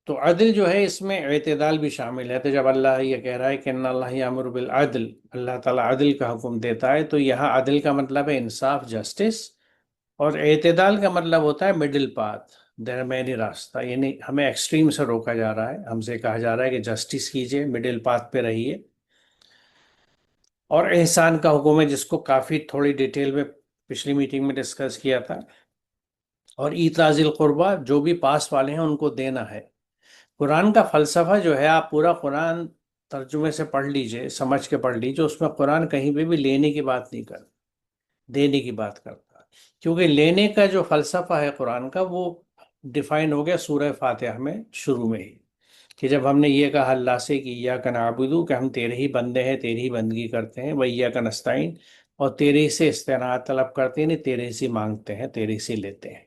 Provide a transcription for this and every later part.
تو عدل جو ہے اس میں اعتدال بھی شامل ہے. تو جب اللہ یہ کہہ رہا ہے کہ ان اللہ یامر بالعدل، اللہ تعالیٰ عدل کا حکم دیتا ہے، تو یہاں عدل کا مطلب ہے انصاف، جسٹس. اور اعتدال کا مطلب ہوتا ہے مڈل پاتھ، درمیانی راستہ. یعنی ہمیں ایکسٹریم سے روکا جا رہا ہے، ہم سے کہا جا رہا ہے کہ جسٹس کیجئے، مڈل پاتھ پہ رہیے. اور احسان کا حکم ہے، جس کو کافی تھوڑی ڈیٹیل میں پچھلی میٹنگ میں ڈسکس کیا تھا. اور ایتاء ذی القربیٰ، جو بھی پاس والے ہیں ان کو دینا ہے. قرآن کا فلسفہ جو ہے، آپ پورا قرآن ترجمے سے پڑھ لیجئے، سمجھ کے پڑھ لیجئے، اس میں قرآن کہیں پہ بھی لینے کی بات نہیں کرتا، دینے کی بات کرتا ہے. کیونکہ لینے کا جو فلسفہ ہے قرآن کا، وہ ڈیفائن ہو گیا سورہ فاتحہ میں شروع میں ہی، کہ جب ہم نے یہ کہا اللہ سے کہ ایاک نعبد، کہ ہم تیرے ہی بندے ہیں، تیری ہی بندگی کرتے ہیں، و ایاک نستعین، اور تیرے ہی سے استعانت طلب کرتے ہیں، نہیں تیرے ہی سے مانگتے ہیں، تیرے ہی سے لیتے ہیں.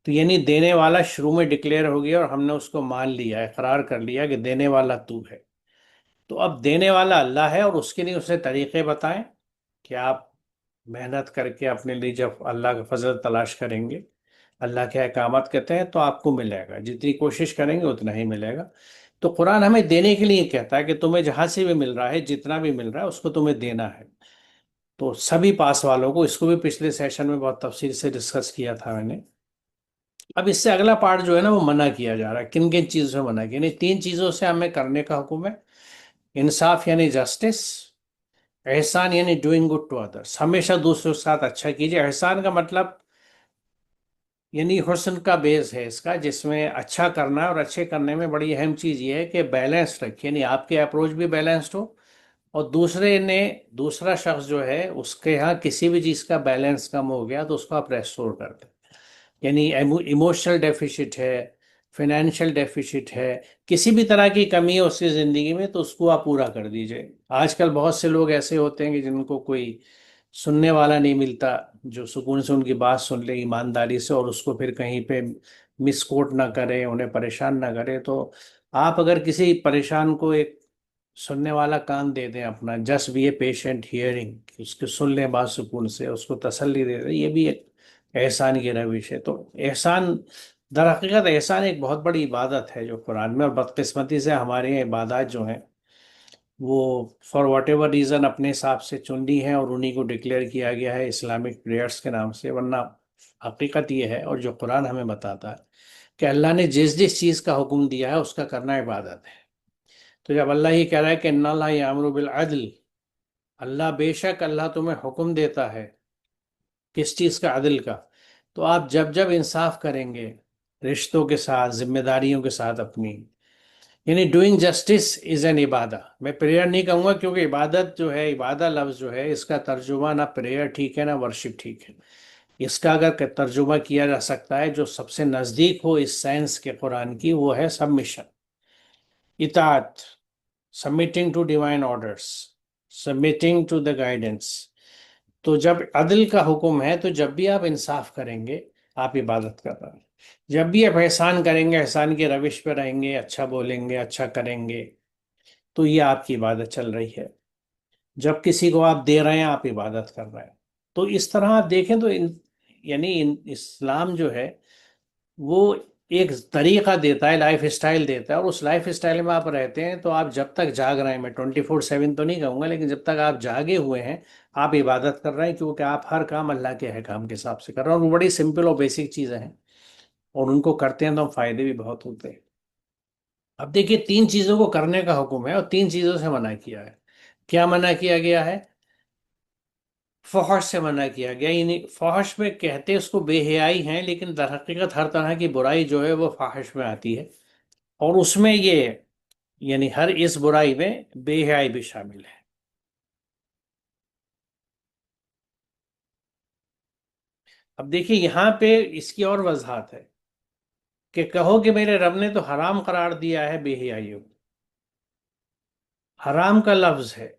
تو یعنی دینے والا شروع میں ڈکلیئر ہو گیا، اور ہم نے اس کو مان لیا، اقرار کر لیا کہ دینے والا تو ہے. تو اب دینے والا اللہ ہے، اور اس کے لیے اسے طریقے بتائیں کہ آپ محنت کر کے اپنے لیے جب اللہ کا فضل تلاش کریں گے، اللہ کے احکامات کے تحت، تو آپ کو ملے گا. جتنی کوشش کریں گے اتنا ہی ملے گا. تو قرآن ہمیں دینے کے لیے کہتا ہے کہ تمہیں جہاں سے بھی مل رہا ہے، جتنا بھی مل رہا ہے، اس کو تمہیں دینا ہے. تو سبھی پاس والوں کو، اس کو بھی پچھلے سیشن میں بہت تفصیل سے ڈسکس کیا تھا میں نے. اب اس سے اگلا پارٹ جو ہے نا، وہ منع کیا جا رہا ہے. کن کن چیزوں سے منع کیا؟ یعنی تین چیزوں سے ہمیں کرنے کا حکم ہے: انصاف یعنی جسٹس، احسان یعنی ڈوئنگ گڈ ٹو ادرس، ہمیشہ دوسروں کے ساتھ اچھا کیجیے. احسان کا مطلب یعنی حسن کا بیس ہے اس کا، جس میں اچھا کرنا ہے. اور اچھے کرنے میں بڑی اہم چیز یہ ہے کہ بیلنس رکھیں، یعنی آپ کے اپروچ بھی بیلنسڈ ہو، اور دوسرا شخص جو ہے، اس کے ہاں کسی بھی چیز کا بیلنس کم ہو گیا تو اس کو آپ ریسٹور کر دیں. یعنی ایموشنل ڈیفیشٹ ہے، فائنینشیل ڈیفیشٹ ہے، کسی بھی طرح کی کمی ہے اس کی زندگی میں، تو اس کو آپ پورا کر دیجئے. آج کل بہت سے لوگ ایسے ہوتے ہیں کہ جن کو کوئی سننے والا نہیں ملتا، جو سکون سے ان کی بات سن لے ایمانداری سے، اور اس کو پھر کہیں پہ مس کوٹ نہ کرے، انہیں پریشان نہ کرے. تو آپ اگر کسی پریشان کو ایک سننے والا کان دے دیں اپنا، just be a patient hearing, اس کو سن لیں بات سکون سے، اس کو تسلی دے دیں، یہ بھی ایک احسان کی روش ہے. تو احسان، در حقیقت احسان ایک بہت بڑی عبادت ہے جو قرآن میں، اور بدقسمتی سے ہمارے یہاں عبادات جو ہیں وہ فار واٹ ایور ریزن اپنے حساب سے چن لی ہیں، اور انہی کو ڈکلیئر کیا گیا ہے اسلامک پریئرس کے نام سے. ورنہ حقیقت یہ ہے، اور جو قرآن ہمیں بتاتا ہے، کہ اللہ نے جس جس چیز کا حکم دیا ہے اس کا کرنا عبادت ہے. تو جب اللہ یہ کہہ رہا ہے کہ ان اللہ یامر بالعدل، اللہ بے شک اللہ تمہیں حکم دیتا ہے کس چیز کا؟ عدل کا. تو آپ جب جب انصاف کریں گے رشتوں کے ساتھ، ذمہ داریوں کے ساتھ اپنی، یعنی doing justice is an Ubadah. میں پریئر نہیں کہوں گا، کیونکہ عبادت جو ہے، عبادہ لفظ جو ہے، اس کا ترجمہ نہ پریئر ٹھیک ہے نہ ورشپ ٹھیک ہے. اس کا اگر ترجمہ کیا جا سکتا ہے جو سب سے نزدیک ہو اس سائنس کے قرآن کی، وہ ہے سبمیشن، اطاعت، submitting to divine orders, submitting to the guidance. تو جب عدل کا حکم ہے، تو جب بھی آپ انصاف کریں گے آپ عبادت کر رہے ہیں. جب بھی آپ احسان کریں گے، احسان کی روش پہ رہیں گے، اچھا بولیں گے، اچھا کریں گے، تو یہ آپ کی عبادت چل رہی ہے. جب کسی کو آپ دے رہے ہیں آپ عبادت کر رہے ہیں. تو اس طرح آپ دیکھیں تو اسلام جو ہے وہ ایک طریقہ دیتا ہے، لائف اسٹائل دیتا ہے، اور اس لائف اسٹائل میں آپ رہتے ہیں. تو آپ جب تک جاگ رہے ہیں، میں 24/7 تو نہیں کہوں گا، لیکن جب تک آپ جاگے ہوئے ہیں آپ عبادت کر رہے ہیں، کیونکہ آپ ہر کام اللہ کے احکام کے حساب سے کر رہے ہیں. اور وہ بڑی سمپل اور بیسک چیزیں ہیں، اور ان کو کرتے ہیں تو فائدے بھی بہت ہوتے ہیں. اب دیکھیے، تین چیزوں کو کرنے کا حکم ہے اور تین چیزوں سے منع کیا ہے. کیا منع کیا گیا ہے؟ فحش سے منع کیا گیا. یعنی فحش میں کہتے اس کو بے حیائی ہیں، لیکن در حقیقت ہر طرح کی برائی جو ہے وہ فحش میں آتی ہے. اور اس میں یہ، یعنی ہر اس برائی میں بے حیائی بھی شامل ہے. اب دیکھیے یہاں پہ اس کی اور وضاحت ہے کہ کہو کہ میرے رب نے تو حرام قرار دیا ہے بے حیائیوں. حرام کا لفظ ہے.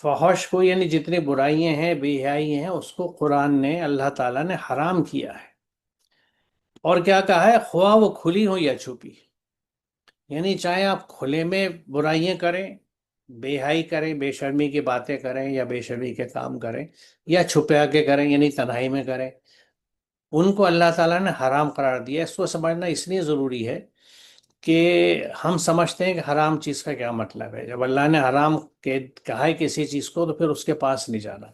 فحش کو، یعنی جتنی برائیاں ہیں، بے حیائی ہیں، اس کو قرآن نے، اللہ تعالیٰ نے حرام کیا ہے. اور کیا کہا ہے؟ خواہ وہ کھلی ہو یا چھپی. یعنی چاہے آپ کھلے میں برائیاں کریں، بے حیائی کریں، بے شرمی کی باتیں کریں، یا بے شرمی کے کام کریں، یا چھپا کے کریں، یعنی تنہائی میں کریں، ان کو اللہ تعالیٰ نے حرام قرار دیا ہے. اس کو سمجھنا اس لیے ضروری ہے کہ ہم سمجھتے ہیں کہ حرام چیز کا کیا مطلب ہے. جب اللہ نے حرام کہا ہے کسی چیز کو تو پھر اس کے پاس نہیں جانا.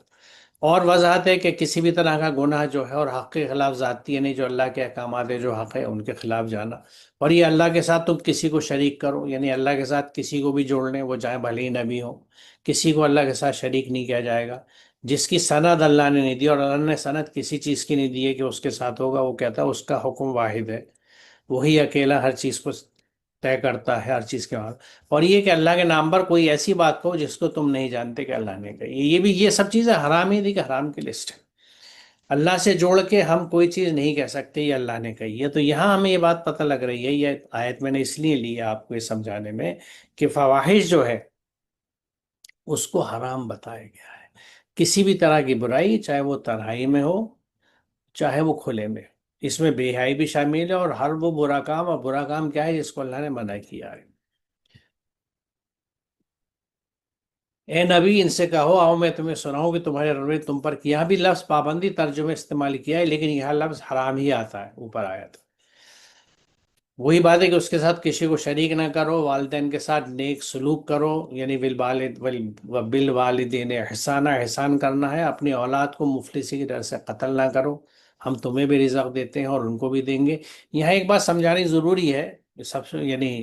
اور وضاحت ہے کہ کسی بھی طرح کا گناہ جو ہے اور حق کے خلاف ذاتی، یعنی جو اللہ کے احکامات ہے جو حق ہے ان کے خلاف جانا. اور یہ اللہ کے ساتھ تم کسی کو شریک کرو، یعنی اللہ کے ساتھ کسی کو بھی جوڑ لیں، وہ چاہے بھلے ہی نبی ہو، کسی کو اللہ کے ساتھ شریک نہیں کیا جائے گا. جس کی سند اللہ نے نہیں دی، اور اللہ نے سند کسی چیز کی نہیں دی ہے کہ اس کے ساتھ ہوگا، وہ کہتا ہے اس کا حکم واحد ہے. وہی اکیلا ہر چیز کو طے کرتا ہے، ہر چیز کے بعد. اور یہ کہ اللہ کے نام پر کوئی ایسی بات کہو جس کو تم نہیں جانتے کہ اللہ نے کہی. یہ بھی، یہ سب چیزیں حرام ہی دی کہ حرام کی لسٹ ہے. اللہ سے جوڑ کے ہم کوئی چیز نہیں کہہ سکتے یہ اللہ نے کہی ہے. تو یہاں ہمیں یہ بات پتہ لگ رہی ہے، یہ آیت میں نے اس لیے لی ہے آپ کو یہ سمجھانے میں کہ فواحش جو ہے اس کو حرام بتایا گیا ہے. کسی بھی طرح کی برائی، چاہے وہ تنہائی میں ہو چاہے وہ کھلے میں. اس میں بے حیائی بھی شامل ہے، اور ہر وہ برا کام. اور برا کام کیا ہے؟ جس کو اللہ نے منع کیا ہے. اے نبی ان سے کہو آؤ میں تمہیں سناؤں کہ تمہارے رب نے تم پر کیا. بھی لفظ پابندی ترجمے استعمال کیا ہے، لیکن یہاں لفظ حرام ہی آتا ہے، اوپر آیا تھا. وہی بات ہے کہ اس کے ساتھ کسی کو شریک نہ کرو، والدین کے ساتھ نیک سلوک کرو، یعنی بالوالدین احسانہ، احسان کرنا ہے. اپنی اولاد کو مفلسی کی ڈر سے قتل نہ کرو، ہم تمہیں بھی رزق دیتے ہیں اور ان کو بھی دیں گے. یہاں ایک بات سمجھانی ضروری ہے، یہ سب سے یعنی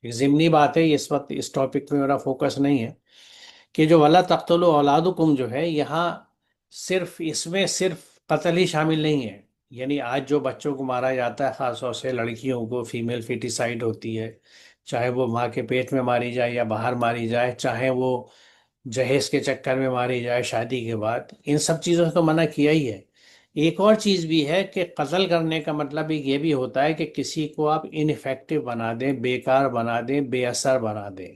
ایک ضمنی بات ہے، اس وقت اس ٹاپک میں میرا فوکس نہیں ہے، کہ جو وَلَا تَقْتُلُوا اولادکم جو ہے یہاں صرف اس میں صرف قتل ہی شامل نہیں ہے. یعنی آج جو بچوں کو مارا جاتا ہے، خاص طور سے لڑکیوں کو فیمیل فیٹیسائڈ ہوتی ہے، چاہے وہ ماں کے پیٹ میں ماری جائے یا باہر ماری جائے، چاہے وہ جہیز کے چکر میں ماری جائے شادی کے بعد، ان سب چیزوں سے تو منع کیا ہی ہے. ایک اور چیز بھی ہے کہ قتل کرنے کا مطلب ایک یہ بھی ہوتا ہے کہ کسی کو آپ انفیکٹو بنا دیں، بیکار بنا دیں، بے اثر بنا دیں.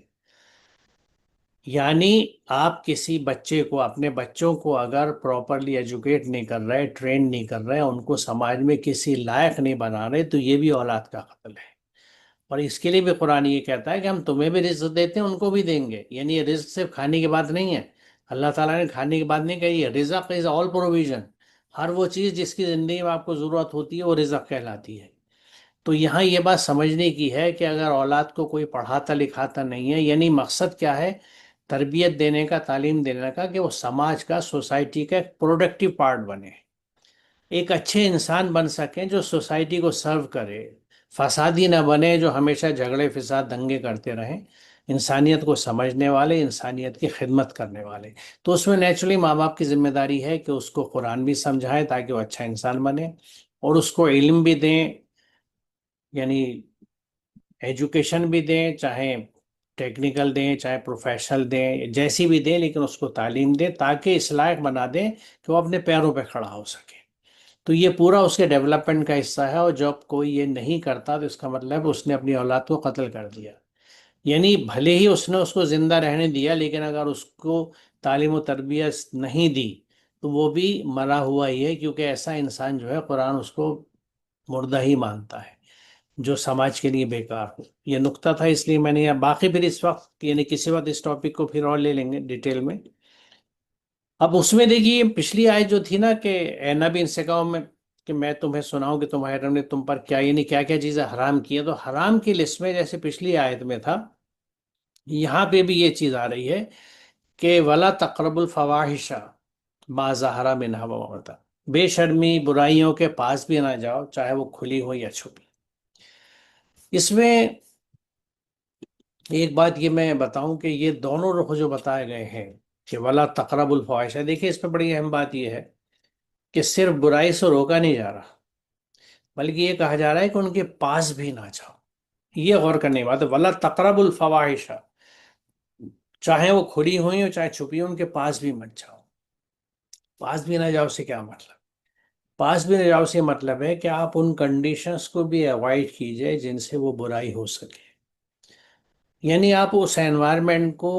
یعنی آپ کسی بچے کو، اپنے بچوں کو اگر پراپرلی ایجوکیٹ نہیں کر رہے، ٹرین نہیں کر رہے، ان کو سماج میں کسی لائق نہیں بنا رہے، تو یہ بھی اولاد کا قتل ہے. اور اس کے لیے بھی قرآن یہ کہتا ہے کہ ہم تمہیں بھی رزق دیتے ہیں، ان کو بھی دیں گے. یعنی یہ رزق صرف کھانے کی بات نہیں ہے. اللہ تعالیٰ نے کھانے کی بات نہیں کہی ہے. رزق از آل پروویژن. ہر وہ چیز جس کی زندگی میں آپ کو ضرورت ہوتی ہے وہ رزق کہلاتی ہے. تو یہاں یہ بات سمجھنے کی ہے کہ اگر اولاد کو کوئی پڑھاتا لکھاتا نہیں ہے، یعنی مقصد کیا ہے؟ تربیت دینے کا، تعلیم دینے کا، کہ وہ سماج کا، سوسائٹی کا ایک پروڈکٹیو پارٹ بنے، ایک اچھے انسان بن سکیں جو سوسائٹی کو سرو کرے، فسادی نہ بنے جو ہمیشہ جھگڑے فساد دنگے کرتے رہیں. انسانیت کو سمجھنے والے، انسانیت کی خدمت کرنے والے. تو اس میں نیچرلی ماں باپ کی ذمہ داری ہے کہ اس کو قرآن بھی سمجھائیں تاکہ وہ اچھا انسان بنے، اور اس کو علم بھی دیں، یعنی ایجوکیشن بھی دیں، چاہے ٹیکنیکل دیں چاہے پروفیشنل دیں، جیسی بھی دیں، لیکن اس کو تعلیم دیں تاکہ اس لائق بنا دیں کہ وہ اپنے پیروں پہ کھڑا ہو سکے. تو یہ پورا اس کے ڈیولپمنٹ کا حصہ ہے. اور جب کوئی یہ نہیں کرتا تو اس کا مطلب اس نے اپنی اولاد کو قتل کر دیا. یعنی بھلے ہی اس نے اس کو زندہ رہنے دیا، لیکن اگر اس کو تعلیم و تربیت نہیں دی تو وہ بھی مرا ہوا ہی ہے، کیونکہ ایسا انسان جو ہے قرآن اس کو مردہ ہی مانتا ہے، جو سماج کے لیے بیکار ہو. یہ نقطہ تھا، اس لیے میں نے باقی پھر اس وقت یعنی کسی وقت اس ٹاپک کو پھر اور لے لیں گے ڈیٹیل میں. اب اس میں دیکھیے پچھلی آیت جو تھی نا کہ اے نبی ان سے کہو کہ میں تمہیں سناؤں کہ تمہارے رب نے تم پر کیا، یعنی کیا کیا چیزیں حرام کی ہیں. تو حرام کی لسٹ میں جیسے پچھلی آیت میں تھا، یہاں پہ بھی یہ چیز آ رہی ہے کہ ولا تقرب الفواحش ما ظہر منها وما بطن. بے شرمی، برائیوں کے پاس بھی نہ جاؤ، چاہے وہ کھلی ہو یا چھپی. اس میں ایک بات یہ میں بتاؤں کہ یہ دونوں رخ جو بتائے گئے ہیں کہ ولا تقرب الفواحش، دیکھیے اس پہ بڑی اہم بات یہ ہے کہ صرف برائی سے روکا نہیں جا رہا، بلکہ یہ کہا جا رہا ہے کہ ان کے پاس بھی نہ جاؤ. یہ غور کرنے کی بات ہے. ولا تقرب الفواحش، چاہے وہ کھلی ہوئی ہو چاہے چھپی ہو، ان کے پاس بھی مت جاؤ. پاس بھی نہ جاؤ سے کیا مطلب؟ پاس بھی نہ جاؤ سے مطلب ہے کہ آپ ان کنڈیشنز کو بھی اوائڈ کیجئے جن سے وہ برائی ہو سکے. یعنی آپ اس انوائرمنٹ کو،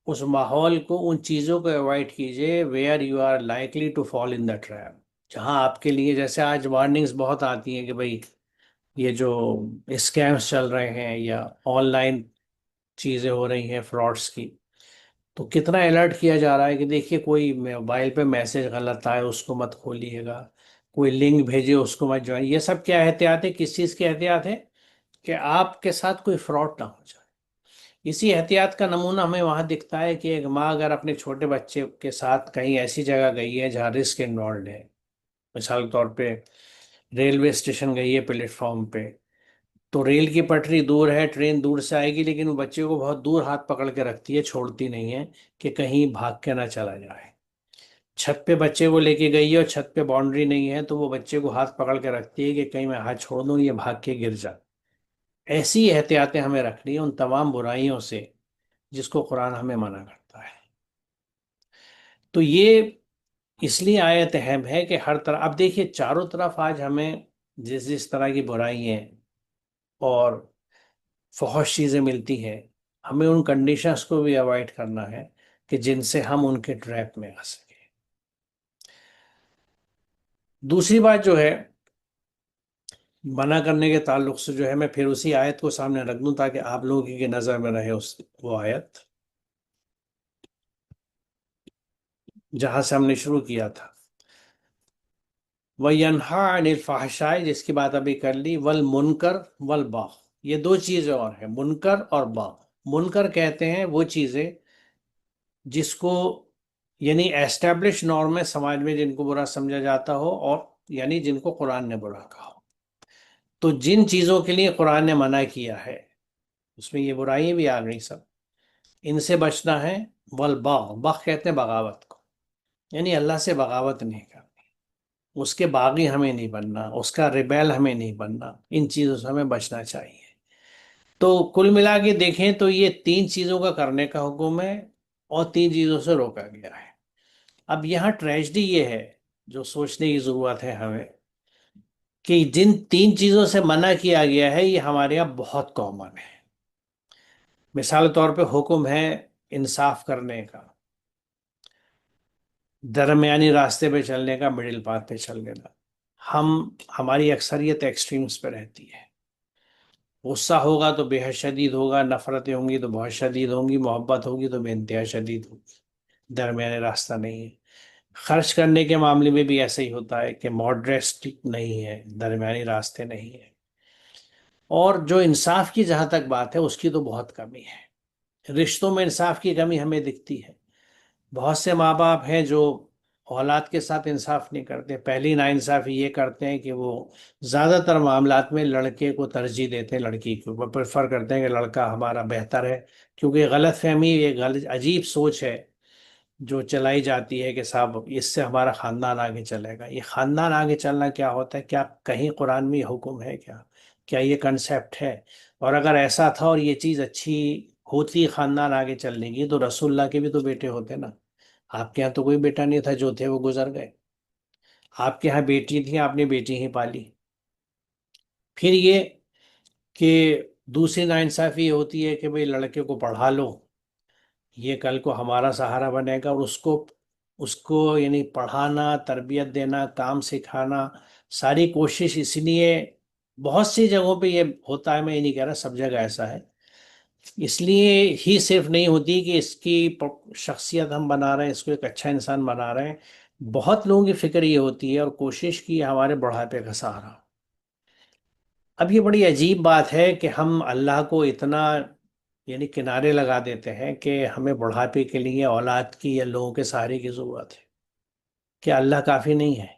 اس ماحول کو، ان چیزوں کو اوائڈ کیجئے where you are likely to fall in the trap. جہاں آپ کے لیے، جیسے آج وارننگز بہت آتی ہیں کہ بھئی یہ جو اسکیمز چل رہے ہیں یا آن لائن چیزیں ہو رہی ہیں فراڈس کی، تو کتنا الرٹ کیا جا رہا ہے کہ دیکھیے کوئی موبائل پہ میسج غلط آئے اس کو مت کھولیے گا، کوئی لنک بھیجے اس کو مت جوائن. یہ سب کیا احتیاط ہے؟ کس چیز کی احتیاط ہے؟ کہ آپ کے ساتھ کوئی فراڈ نہ ہو جائے۔ اسی احتیاط کا نمونہ ہمیں وہاں دکھتا ہے کہ ایک ماں اگر اپنے چھوٹے بچے کے ساتھ کہیں ایسی جگہ گئی ہے جہاں رسک انوالوڈ ہے، مثال کے طور پہ ریلوے اسٹیشن گئی ہے پلیٹ فارم پہ، تو ریل کی پٹری دور ہے، ٹرین دور سے آئے گی، لیکن وہ بچے کو بہت دور ہاتھ پکڑ کے رکھتی ہے، چھوڑتی نہیں ہے کہ کہیں بھاگ کے نہ چلا جائے۔ چھت پہ بچے کو لے کے گئی ہے اور چھت پہ باؤنڈری نہیں ہے، تو وہ بچے کو ہاتھ پکڑ کے رکھتی ہے کہ کہیں میں ہاتھ چھوڑ دوں یہ بھاگ کے گر جائے۔ ایسی احتیاطیں ہمیں رکھنی ہیں ان تمام برائیوں سے جس کو قرآن ہمیں منع کرتا ہے۔ تو یہ اس لیے آیت اہم ہے کہ ہر طرح، اب دیکھیے چاروں طرف آج ہمیں جس طرح کی برائیاں اور فحش چیزیں ملتی ہیں، ہمیں ان کنڈیشنز کو بھی اوائڈ کرنا ہے کہ جن سے ہم ان کے ٹریپ میں آ سکیں۔ دوسری بات جو ہے منع کرنے کے تعلق سے، جو ہے میں پھر اسی آیت کو سامنے رکھ دوں تاکہ آپ لوگوں کی نظر میں رہے وہ آیت جہاں سے ہم نے شروع کیا تھا۔ وَيَنْهَا عَنِ الْفَحْشَاءِ، جس کی بات ابھی کر لی، وَالْمُنْكَرِ وَالْبَغْيِ، یہ دو چیزیں اور ہیں، منکر اور باغ۔ منکر کہتے ہیں وہ چیزیں جس کو یعنی ایسٹیبلش نارم ہے سماج میں، جن کو برا سمجھا جاتا ہو، اور یعنی جن کو قرآن نے برا کہا ہو۔ تو جن چیزوں کے لیے قرآن نے منع کیا ہے اس میں یہ برائیاں بھی آ گئی سب، ان سے بچنا ہے۔ والبغ، بغ کہتے ہیں بغاوت کو، یعنی اللہ سے بغاوت نہیں کرنی، اس کے باغی ہمیں نہیں بننا، اس کا ریبیل ہمیں نہیں بننا، ان چیزوں سے ہمیں بچنا چاہیے۔ تو کل ملا کے دیکھیں تو یہ تین چیزوں کا کرنے کا حکم ہے اور تین چیزوں سے روکا گیا ہے۔ اب یہاں ٹریجڈی یہ ہے جو سوچنے کی ضرورت ہے ہمیں، کہ جن تین چیزوں سے منع کیا گیا ہے یہ ہمارے یہاں بہت کامن ہے۔ مثال طور پہ حکم ہے انصاف کرنے کا، درمیانی راستے پہ چلنے کا، مڈل پاتھ پہ چلنے کا۔ ہماری اکثریت ایکسٹریمز پہ رہتی ہے، غصہ ہوگا تو بے حد شدید ہوگا، نفرتیں ہوں گی تو بہت شدید ہوں گی، محبت ہوگی تو بے انتہا شدید ہوگی، درمیانی راستہ نہیں ہے۔ خرچ کرنے کے معاملے میں بھی ایسا ہی ہوتا ہے کہ ماڈریسٹ نہیں ہے، درمیانی راستے نہیں ہیں۔ اور جو انصاف کی جہاں تک بات ہے اس کی تو بہت کمی ہے، رشتوں میں انصاف کی کمی ہمیں دکھتی ہے۔ بہت سے ماں باپ ہیں جو اولاد کے ساتھ انصاف نہیں کرتے، پہلی ناانصافی یہ کرتے ہیں کہ وہ زیادہ تر معاملات میں لڑکے کو ترجیح دیتے ہیں لڑکی کو، وہ پریفر کرتے ہیں کہ لڑکا ہمارا بہتر ہے، کیونکہ غلط فہمی، یہ عجیب سوچ ہے جو چلائی جاتی ہے کہ صاحب اس سے ہمارا خاندان آگے چلے گا۔ یہ خاندان آگے چلنا کیا ہوتا ہے؟ کیا کہیں قرآن میں یہ حکم ہے؟ کیا یہ کنسیپٹ ہے؟ اور اگر ایسا تھا اور یہ چیز اچھی ہوتی خاندان آگے چلنے کی، تو رسول اللہ کے بھی تو بیٹے ہوتے نا۔ آپ کے ہاں تو کوئی بیٹا نہیں تھا، جو تھے وہ گزر گئے۔ آپ کے ہاں بیٹی تھی، آپ نے بیٹی ہی پالی۔ پھر یہ کہ دوسری ناانصافی یہ ہوتی ہے کہ بھئی لڑکے کو پڑھا لو، یہ کل کو ہمارا سہارا بنے گا، اور اس کو یعنی پڑھانا، تربیت دینا، کام سکھانا، ساری کوشش اس لیے بہت سی جگہوں پہ یہ ہوتا ہے، میں یہ نہیں کہہ رہا سب جگہ ایسا ہے، اس لیے ہی صرف نہیں ہوتی کہ اس کی شخصیت ہم بنا رہے ہیں، اس کو ایک اچھا انسان بنا رہے ہیں، بہت لوگوں کی فکر یہ ہوتی ہے اور کوشش کی ہمارے بڑھاپے کا سہارا۔ اب یہ بڑی عجیب بات ہے کہ ہم اللہ کو اتنا یعنی کنارے لگا دیتے ہیں کہ ہمیں بڑھاپے کے لیے اولاد کی یا لوگوں کے سہارے کی ضرورت ہے، کہ اللہ کافی نہیں ہے۔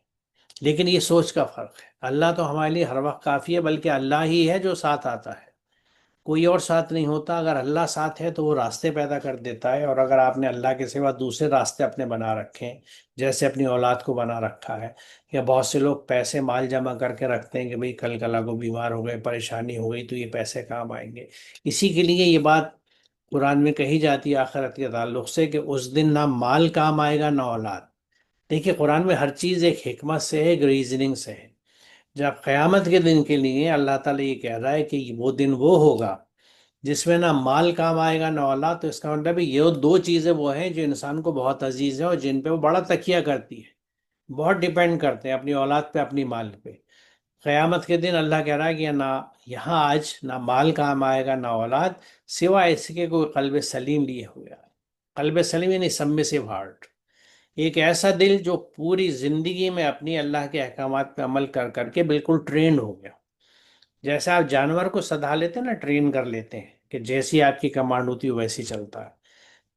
لیکن یہ سوچ کا فرق ہے، اللہ تو ہمارے لیے ہر وقت کافی ہے، بلکہ اللہ ہی ہے جو ساتھ آتا ہے، کوئی اور ساتھ نہیں ہوتا۔ اگر اللہ ساتھ ہے تو وہ راستے پیدا کر دیتا ہے، اور اگر آپ نے اللہ کے سوا دوسرے راستے اپنے بنا رکھے ہیں، جیسے اپنی اولاد کو بنا رکھا ہے، یا بہت سے لوگ پیسے مال جمع کر کے رکھتے ہیں کہ بھئی کل کلا کو بیمار ہو گئے، پریشانی ہو گئی تو یہ پیسے کام آئیں گے۔ اسی کے لیے یہ بات قرآن میں کہی جاتی ہے آخرت کے تعلق سے کہ اس دن نہ مال کام آئے گا نہ اولاد۔ دیکھیے قرآن میں ہر چیز ایک حکمت سے ہے، ایک ریزننگ سے ہے۔ جب قیامت کے دن کے لیے اللہ تعالیٰ یہ کہہ رہا ہے کہ وہ دن وہ ہوگا جس میں نہ مال کام آئے گا نہ اولاد، تو اس کا مطلب ہے یہ دو چیزیں وہ ہیں جو انسان کو بہت عزیز ہیں اور جن پہ وہ بڑا تکیہ کرتی ہے، بہت ڈیپینڈ کرتے ہیں اپنی اولاد پہ، اپنی مال پہ۔ قیامت کے دن اللہ کہہ رہا ہے کہ نہ یہاں آج نہ مال کام آئے گا نہ اولاد، سوائے اس کے کوئی قلب سلیم لیے ہوئے۔ قلب سلیم یعنی سبمسیو ہارٹ، ایک ایسا دل جو پوری زندگی میں اپنی اللہ کے احکامات پہ عمل کر کر کے بالکل ٹرینڈ ہو گیا، جیسے آپ جانور کو سدھا لیتے ہیں نا، ٹرین کر لیتے ہیں کہ جیسی آپ کی کمانڈ ہوتی ہے ویسی چلتا ہے.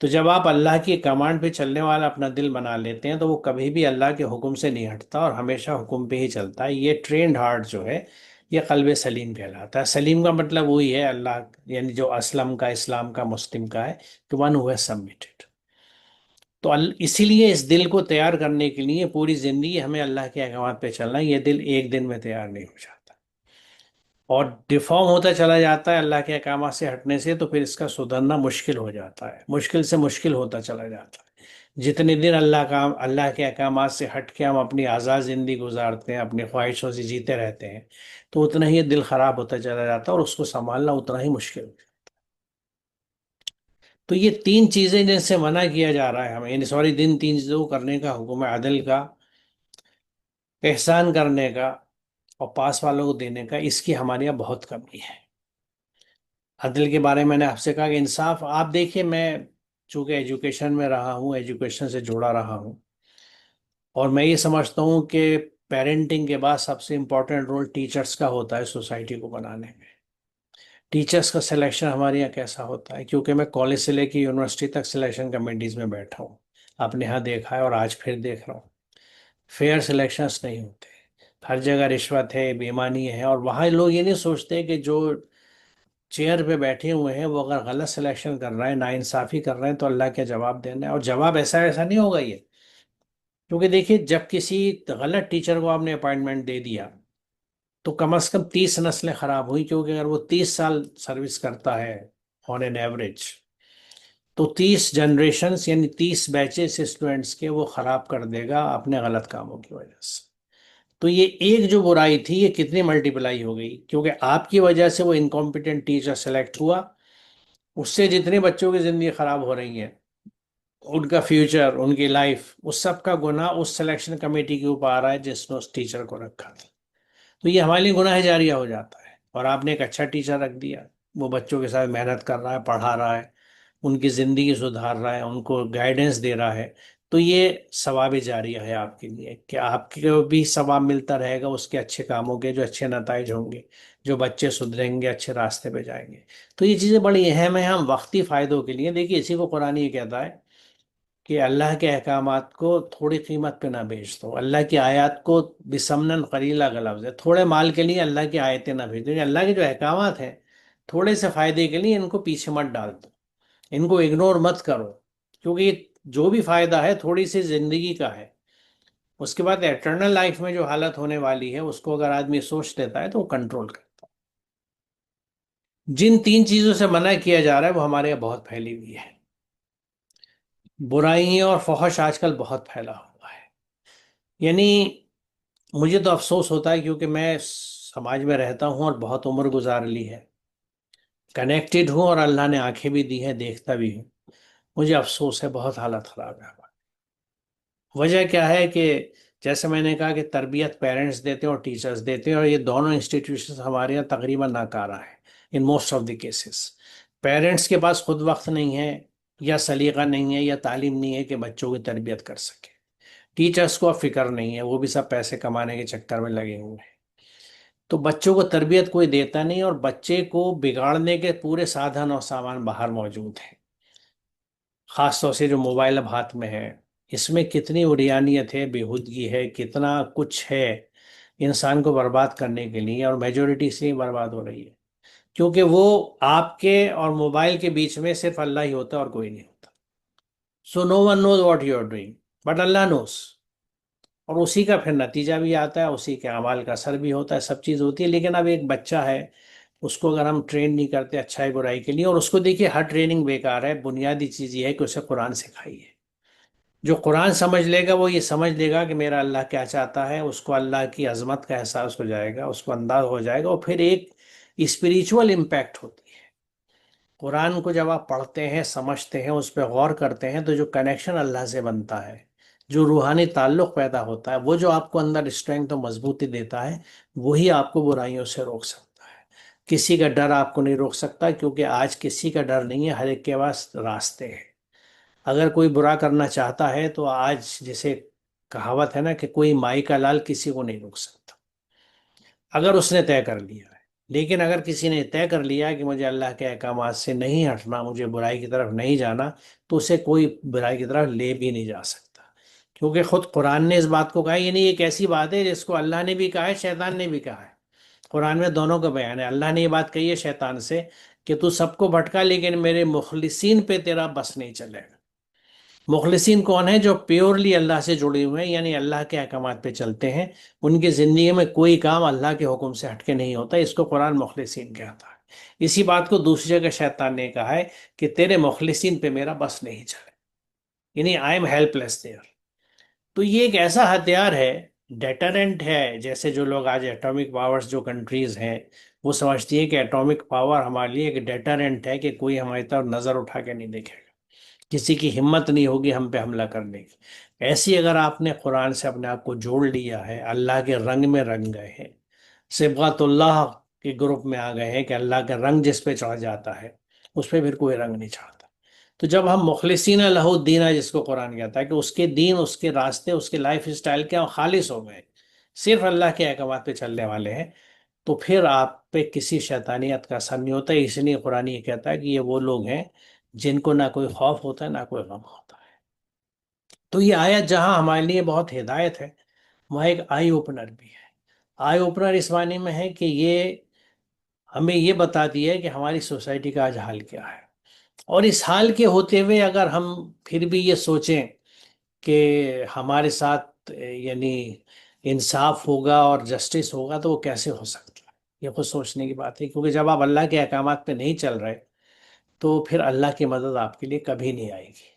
تو جب آپ اللہ کی کمانڈ پہ چلنے والا اپنا دل بنا لیتے ہیں تو وہ کبھی بھی اللہ کے حکم سے نہیں ہٹتا اور ہمیشہ حکم پہ ہی چلتا ہے. یہ ٹرینڈ ہارٹ جو ہے یہ قلب سلیم کہلاتا ہے. سلیم کا مطلب وہی ہے اللہ، یعنی جو اسلم کا، اسلام کا، مسلم کا ہے، کہ ون ہو ہے سبمٹڈ. تو اسی لیے اس دل کو تیار کرنے کے لیے پوری زندگی ہمیں اللہ کے احکامات پہ چلنا ہے. یہ دل ایک دن میں تیار نہیں ہو جاتا اور ڈیفارم ہوتا چلا جاتا ہے اللہ کے احکامات سے ہٹنے سے، تو پھر اس کا سدھرنا مشکل ہو جاتا ہے، مشکل سے مشکل ہوتا چلا جاتا ہے. جتنے دن اللہ کے احکامات سے ہٹ کے ہم اپنی آزاد زندگی گزارتے ہیں، اپنی خواہشوں سے جیتے رہتے ہیں، تو اتنا ہی دل خراب ہوتا چلا جاتا ہے اور اس کو سنبھالنا اتنا ہی مشکل ہو جاتا ہے. تو یہ تین چیزیں جن سے منع کیا جا رہا ہے ہمیں، یعنی سوری، تین چیزوں کو کرنے کا حکم ہے: عدل کا، احسان کرنے کا، اور پاس والوں کو دینے کا. اس کی ہمارے یہاں بہت کمی ہے. عدل کے بارے میں نے آپ سے کہا کہ انصاف، آپ دیکھیے، میں چونکہ ایجوکیشن میں رہا ہوں، ایجوکیشن سے جڑا رہا ہوں، اور میں یہ سمجھتا ہوں کہ پیرنٹنگ کے بعد سب سے امپورٹنٹ رول ٹیچرز کا ہوتا ہے سوسائٹی کو بنانے میں. ٹیچرز کا سلیکشن ہمارے یہاں کیسا ہوتا ہے؟ کیونکہ میں کالج سے لے کے یونیورسٹی تک سلیکشن کمیٹیز میں بیٹھا ہوں، آپ نے یہاں دیکھا ہے اور آج پھر دیکھ رہا ہوں. فیئر سلیکشنز نہیں ہوتے، ہر جگہ رشوت ہے، بے ایمانی ہے. اور وہاں لوگ یہ نہیں سوچتے کہ جو چیئر پہ بیٹھے ہوئے ہیں وہ اگر غلط سلیکشن کر رہے ہیں، ناانصافی کر رہے ہیں، تو اللہ کیا جواب دینا ہے. اور جواب ایسا نہیں ہوگا یہ. کیونکہ دیکھیے، جب کسی غلط ٹیچر کو آپ نے اپائنٹمنٹ دے دیا تو کم از کم 30 نسلیں خراب ہوئی. کیونکہ اگر وہ 30 سال سروس کرتا ہے آن این ایوریج، تو 30 جنریشنز یعنی 30 بیچز اسٹوڈنٹس کے وہ خراب کر دے گا اپنے غلط کاموں کی وجہ سے. تو یہ ایک جو برائی تھی یہ کتنی ملٹیپلائی ہو گئی، کیونکہ آپ کی وجہ سے وہ انکمپیٹنٹ ٹیچر سلیکٹ ہوا. اس سے جتنے بچوں کی زندگی خراب ہو رہی ہیں، ان کا فیوچر، ان کی لائف، اس سب کا گناہ اس سلیکشن کمیٹی کے اوپر آ رہا ہے جس نے اس ٹیچر کو رکھا تھا. تو یہ ہمارے لیے گناہ جاریہ ہو جاتا ہے. اور آپ نے ایک اچھا ٹیچر رکھ دیا، وہ بچوں کے ساتھ محنت کر رہا ہے، پڑھا رہا ہے، ان کی زندگی سدھار رہا ہے، ان کو گائیڈنس دے رہا ہے. تو یہ ثواب جاریہ ہے آپ کے لیے، کہ آپ کو بھی ثواب ملتا رہے گا اس کے اچھے کاموں کے، جو اچھے نتائج ہوں گے، جو بچے سدھریں گے، اچھے راستے پہ جائیں گے. تو یہ چیزیں بڑی اہم ہیں. ہم وقتی فائدوں کے لیے، دیکھیے اسی کو قرآن یہ کہتا ہے کہ اللہ کے احکامات کو تھوڑی قیمت پہ نہ بیچ دو. اللہ کی آیات کو بسمنن قلیلہ کا لفظ ہے، تھوڑے مال کے لیے اللہ کی آیتیں نہ بھیج دو. یعنی اللہ کے جو احکامات ہیں تھوڑے سے فائدے کے لیے ان کو پیچھے مت ڈال دو، ان کو اگنور مت کرو. کیونکہ یہ جو بھی فائدہ ہے تھوڑی سی زندگی کا ہے، اس کے بعد ایٹرنل لائف میں جو حالت ہونے والی ہے اس کو اگر آدمی سوچ لیتا ہے تو وہ کنٹرول کرتا ہے. جن تین چیزوں سے منع کیا جا رہا ہے وہ ہمارے یہاں بہت پھیلی ہوئی ہے. برائیاں اور فحش آج کل بہت پھیلا ہوا ہے. یعنی مجھے تو افسوس ہوتا ہے، کیونکہ میں سماج میں رہتا ہوں اور بہت عمر گزار لی ہے، کنیکٹڈ ہوں، اور اللہ نے آنکھیں بھی دی ہیں، دیکھتا بھی ہوں. مجھے افسوس ہے، بہت حالت خراب ہے. وجہ کیا ہے کہ جیسے میں نے کہا کہ تربیت پیرنٹس دیتے ہیں اور ٹیچرز دیتے ہیں، اور یہ دونوں انسٹیٹیوشنز ہمارے یہاں تقریباً ناکارہ ہیں in most of the cases. Parents کے پاس خود وقت نہیں ہے، یا سلیقہ نہیں ہے، یا تعلیم نہیں ہے کہ بچوں کی تربیت کر سکے. ٹیچرز کو اب فکر نہیں ہے، وہ بھی سب پیسے کمانے کے چکر میں لگے ہوئے ہیں. تو بچوں کو تربیت کوئی دیتا نہیں، اور بچے کو بگاڑنے کے پورے سادھن اور سامان باہر موجود ہیں. خاص طور سے جو موبائل اب ہاتھ میں ہے، اس میں کتنی اڑیانیت ہے، بےہودگی ہے، کتنا کچھ ہے انسان کو برباد کرنے کے لیے، اور میجورٹی اس لیے برباد ہو رہی ہے کیونکہ وہ آپ کے اور موبائل کے بیچ میں صرف اللہ ہی ہوتا ہے اور کوئی نہیں ہوتا. So no one knows what you are doing but Allah knows. اور اسی کا پھر نتیجہ بھی آتا ہے، اسی کے اعمال کا اثر بھی ہوتا ہے، سب چیز ہوتی ہے. لیکن اب ایک بچہ ہے، اس کو اگر ہم ٹرین نہیں کرتے اچھائی برائی کے لیے، اور اس کو دیکھیے ہر ٹریننگ بیکار ہے. بنیادی چیز یہ ہے کہ اسے قرآن سکھائیے. جو قرآن سمجھ لے گا وہ یہ سمجھ لے گا کہ میرا اللہ کیا چاہتا ہے، اس کو اللہ کی عظمت کا احساس ہو جائے گا، اس کو انداز ہو جائے گا، اور پھر ایک اسپریچول امپیکٹ ہوتی ہے. قرآن کو جب آپ پڑھتے ہیں، سمجھتے ہیں، اس پہ غور کرتے ہیں، تو جو کنیکشن اللہ سے بنتا ہے، جو روحانی تعلق پیدا ہوتا ہے، وہ جو آپ کو اندر اسٹرینگتھ و مضبوطی دیتا ہے، وہی آپ کو برائیوں سے روک سکتا ہے. کسی کا ڈر آپ کو نہیں روک سکتا، کیونکہ آج کسی کا ڈر نہیں ہے، ہر ایک کے پاس راستے ہیں. اگر کوئی برا کرنا چاہتا ہے تو آج جیسے کہاوت ہے نا کہ کوئی مائی کا لال کسی کو نہیں روک سکتا اگر اس نے طے کر لیا ہے. لیکن اگر کسی نے طے کر لیا کہ مجھے اللہ کے احکامات سے نہیں ہٹنا، مجھے برائی کی طرف نہیں جانا، تو اسے کوئی برائی کی طرف لے بھی نہیں جا سکتا، کیونکہ خود قرآن نے اس بات کو کہا، یعنی ایک ایسی بات ہے جس کو اللہ نے بھی کہا ہے، شیطان نے بھی کہا ہے۔ قرآن میں دونوں کا بیان ہے، اللہ نے یہ بات کہی ہے شیطان سے کہ تو سب کو بھٹکا، لیکن میرے مخلصین پہ تیرا بس نہیں چلے گا۔ مخلصین کون ہیں؟ جو پیورلی اللہ سے جڑے ہوئے ہیں، یعنی اللہ کے احکامات پہ چلتے ہیں، ان کی زندگی میں کوئی کام اللہ کے حکم سے ہٹ کے نہیں ہوتا، اس کو قرآن مخلصین کہتا ہے۔ اسی بات کو دوسری جگہ شیطان نے کہا ہے کہ تیرے مخلصین پہ میرا بس نہیں چلے، یعنی I am helpless there. تو یہ ایک ایسا ہتھیار ہے، ڈیٹرنٹ ہے، جیسے جو لوگ آج ایٹامک پاورز جو کنٹریز ہیں وہ سمجھتی ہے کہ ایٹامک پاور ہمارے لیے ایک ڈیٹرنٹ ہے، کہ کوئی ہماری طرف نظر اٹھا کے نہیں دیکھے گا، کسی کی ہمت نہیں ہوگی ہم پہ حملہ کرنے کی۔ ایسی اگر آپ نے قرآن سے اپنے آپ کو جوڑ لیا ہے، اللہ کے رنگ میں رنگ گئے ہیں، صبغت اللہ کے گروپ میں آ گئے ہیں کہ اللہ کا رنگ جس پہ چڑھ جاتا ہے اس پہ پھر کوئی رنگ نہیں چڑھتا۔ تو جب ہم مخلصین لہ الدین، جس کو قرآن کہتا ہے کہ اس کے دین، اس کے راستے، اس کے لائف اسٹائل کے خالص ہو گئے، صرف اللہ کے احکامات پہ چلنے والے ہیں، تو پھر آپ پہ کسی شیطانیت کا اثر نہیں ہوتا۔ اس لیے قرآن یہ کہتا ہے کہ یہ وہ لوگ ہیں جن کو نہ کوئی خوف ہوتا ہے نہ کوئی غم ہوتا ہے۔ تو یہ آیت جہاں ہمارے لیے بہت ہدایت ہے، وہاں ایک آئی اوپنر بھی ہے۔ آئی اوپنر اس معنی میں ہے کہ یہ ہمیں یہ بتاتی ہے کہ ہماری سوسائٹی کا آج حال کیا ہے، اور اس حال کے ہوتے ہوئے اگر ہم پھر بھی یہ سوچیں کہ ہمارے ساتھ یعنی انصاف ہوگا اور جسٹس ہوگا، تو وہ کیسے ہو سکتا ہے؟ یہ خود سوچنے کی بات ہے، کیونکہ جب آپ اللہ کے احکامات پہ نہیں چل رہے تو پھر اللہ کی مدد آپ کے لیے کبھی نہیں آئے گی۔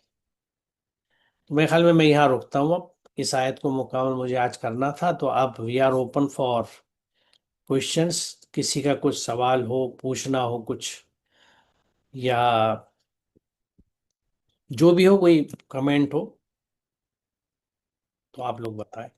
تو میرے خیال میں یہاں رکتا ہوں اب، اس آیت کو مکمل مجھے آج کرنا تھا، تو اب we are open for questions, کسی کا کچھ سوال ہو، پوچھنا ہو کچھ، یا جو بھی ہو، کوئی کمنٹ ہو تو آپ لوگ بتائیں۔